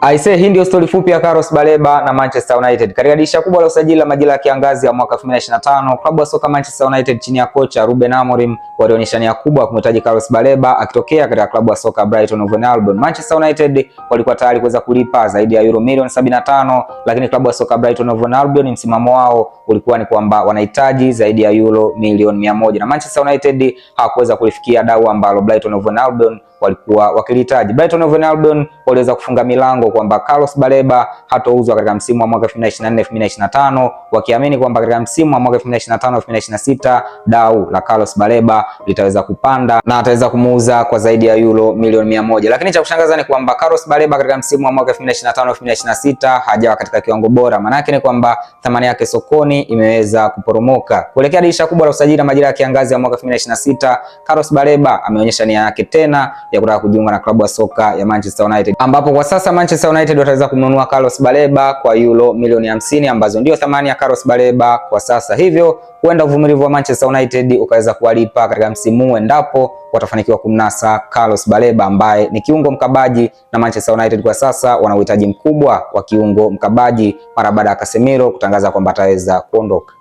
Aise, hii ndio story fupi ya Carlos Baleba na Manchester United. Katika dirisha kubwa la usajili la majira ya kiangazi ya mwaka 2025, klabu ya soka Manchester United chini ya kocha Ruben Amorim walionyesha nia kubwa ya kumhitaji Carlos Baleba akitokea katika klabu ya soka Brighton of Albion. Manchester United walikuwa tayari kuweza kulipa zaidi ya euro milioni 75, lakini klabu ya soka Brighton of Albion msimamo wao ulikuwa ni kwamba wanahitaji zaidi ya euro milioni 100, na Manchester United hawakuweza kulifikia dau ambalo Brighton of Albion walikuwa wakilihitaji. Brighton of Albion waliweza kufunga milango kwamba Carlos Baleba hatauzwa katika msimu wa mwaka 2024-2025, wakiamini kwamba katika msimu wa mwaka 2025-2026 dau la Carlos Baleba litaweza kupanda na ataweza kumuuza kwa zaidi ya euro milioni 100. Lakini cha kushangaza ni kwamba Carlos Baleba katika msimu wa mwaka 2025-2026 hajawa katika kiwango bora. Maana yake ni kwamba thamani yake sokoni imeweza kuporomoka. Kuelekea dirisha kubwa la usajili na majira ya kiangazi ya mwaka 2026, Carlos Baleba ameonyesha nia yake tena ya kutaka kujiunga na klabu ya soka ya Manchester United, ambapo kwa sasa Manchester United wataweza kumnunua Carlos Baleba kwa euro milioni 50 ambazo ndio thamani ya Carlos Baleba kwa sasa. Hivyo huenda uvumilivu wa Manchester United ukaweza kuwalipa katika msimu huu endapo watafanikiwa kumnasa Carlos Baleba ambaye ni kiungo mkabaji, na Manchester United kwa sasa wana uhitaji mkubwa wa kiungo mkabaji mara baada ya Casemiro kutangaza kwamba ataweza kuondoka.